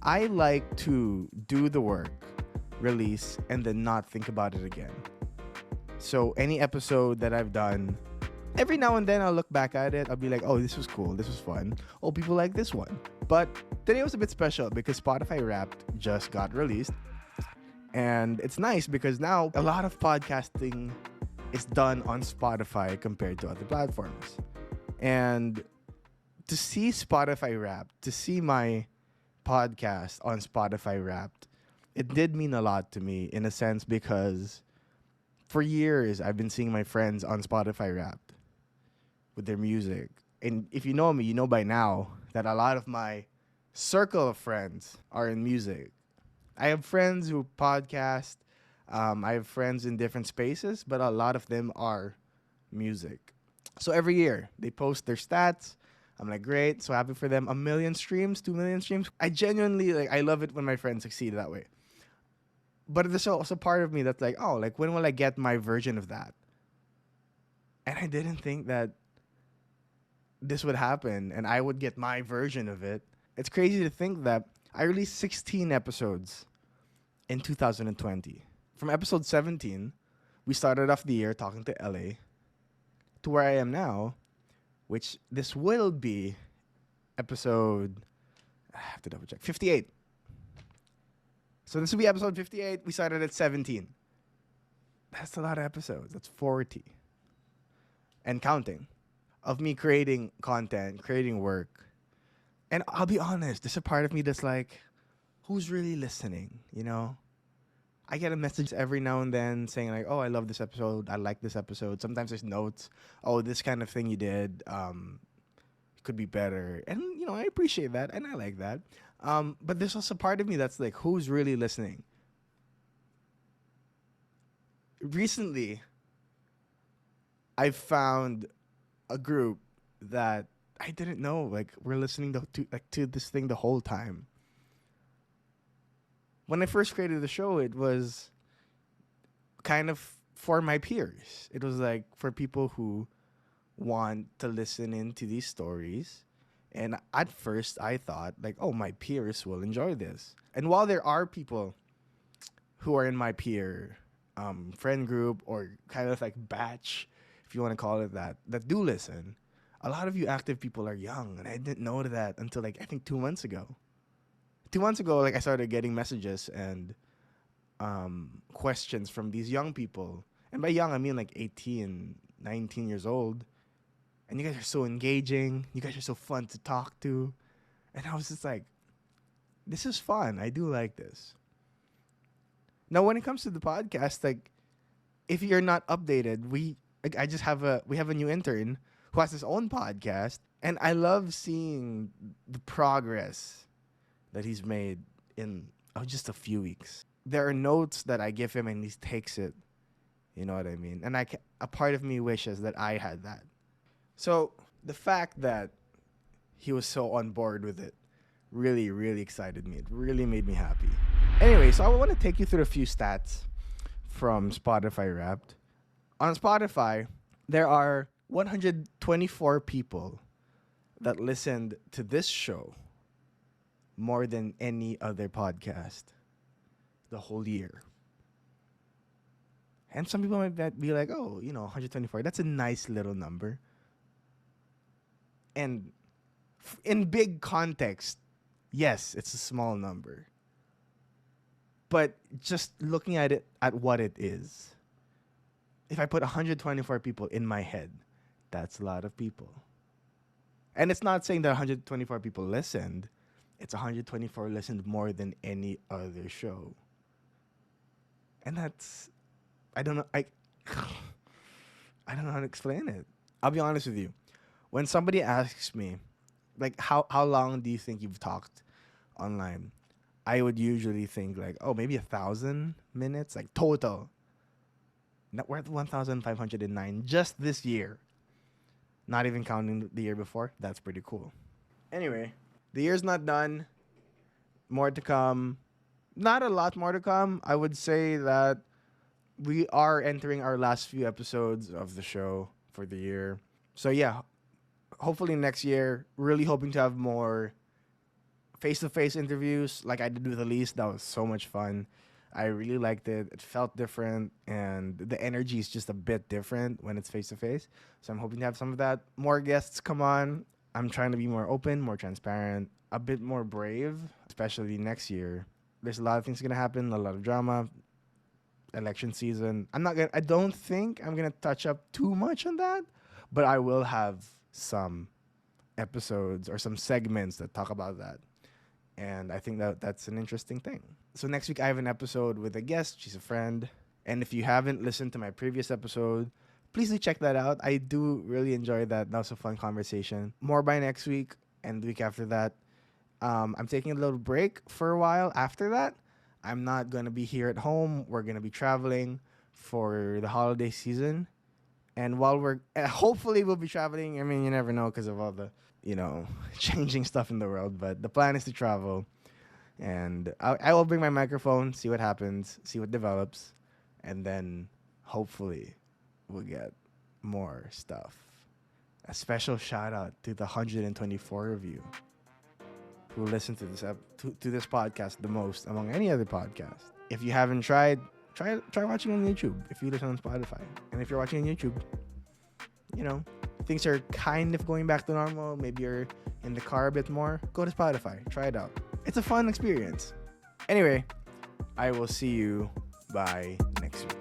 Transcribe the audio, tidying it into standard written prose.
I like to do the work, release, and then not think about it again. So any episode that I've done, every now and then I'll look back at it. I'll be like, oh, this was cool. This was fun. Oh, people like this one. But today was a bit special because Spotify Wrapped just got released. And it's nice because now a lot of podcasting is done on Spotify compared to other platforms. And to see Spotify Wrapped, to see my podcast on Spotify Wrapped, it did mean a lot to me in a sense because for years I've been seeing my friends on Spotify Wrapped with their music. And if you know me, you know by now that a lot of my circle of friends are in music. I have friends who podcast. I have friends in different spaces, but a lot of them are music. So every year they post their stats. I'm like, great, so happy for them. 1 million streams, 2 million streams. I genuinely I love it when my friends succeed that way. But there's also part of me that's like, oh, like when will I get my version of that? And I didn't think that this would happen and I would get my version of it. It's crazy to think that I released 16 episodes in 2020. From episode 17, we started off the year talking to LA to where I am now, which this will be episode, I have to double check, 58. So this will be episode 58. We started at 17. That's a lot of episodes. That's 40. And counting of me creating content, creating work. And I'll be honest, there's a part of me that's like, who's really listening, you know? I get a message every now and then saying like, oh, I love this episode. I like this episode. Sometimes there's notes. Oh, this kind of thing you did could be better. And, you know, I appreciate that and I like that. But there's also part of me that's like, who's really listening? Recently, I found a group that I didn't know, like, we're listening to this thing the whole time. When I first created the show, it was kind of for my peers. It was like for people who want to listen into these stories. And at first, I thought, like, oh, my peers will enjoy this. And while there are people who are in my peer friend group or kind of like batch, if you want to call it that do listen, a lot of you active people are young. And I didn't know that until, like, I think 2 months ago. 2 months ago, like, I started getting messages and questions from these young people. And by young, I mean like 18, 19 years old. And you guys are so engaging. You guys are so fun to talk to. And I was just like, this is fun. I do like this. Now, when it comes to the podcast, like, if you're not updated, we have a new intern who has his own podcast. And I love seeing the progress that he's made in just a few weeks. There are notes that I give him and he takes it. You know what I mean? And a part of me wishes that I had that. So the fact that he was so on board with it really, really excited me. It really made me happy. Anyway, so I want to take you through a few stats from Spotify Wrapped. On Spotify, there are 124 people that listened to this show more than any other podcast the whole year. And some people might be like, oh, 124, that's a nice little number. And in big context, yes, it's a small number. But just looking at it, at what it is, if I put 124 people in my head, that's a lot of people. And it's not saying that 124 people listened. It's 124 listened more than any other show. And that's, I don't know, I don't know how to explain it. I'll be honest with you. When somebody asks me, like, how long do you think you've talked online? I would usually think like, oh, maybe 1,000 minutes, like total. We're at 1,509 just this year. Not even counting the year before. That's pretty cool. Anyway, the year's not done. More to come. Not a lot more to come. I would say that we are entering our last few episodes of the show for the year. So yeah, hopefully next year, really hoping to have more face-to-face interviews like I did with Elise. That was so much fun. I really liked it. It felt different, and the energy is just a bit different when it's face-to-face. So I'm hoping to have some of that. More guests come on. I'm trying to be more open, more transparent, a bit more brave, especially next year. There's a lot of things going to happen, a lot of drama, election season. I don't think I'm going to touch up too much on that, but I will have some episodes or some segments that talk about that. And I think that's an interesting thing. So next week I have an episode with a guest. She's a friend. And if you haven't listened to my previous episode, please do check that out. I do really enjoy that. That was a fun conversation. More by next week and the week after that. I'm taking a little break for a while after that. I'm not going to be here at home. We're going to be traveling for the holiday season. And while we're hopefully we'll be traveling. I mean, you never know because of all the, changing stuff in the world. But the plan is to travel. And I will bring my microphone, see what happens, see what develops. And then hopefully we'll get more stuff. A special shout out to the 124 of you who listen to this podcast the most among any other podcast. If you haven't tried, try watching on YouTube if you listen on Spotify. And if you're watching on YouTube, things are kind of going back to normal. Maybe you're in the car a bit more. Go to Spotify. Try it out. It's a fun experience. Anyway, I will see you by next week.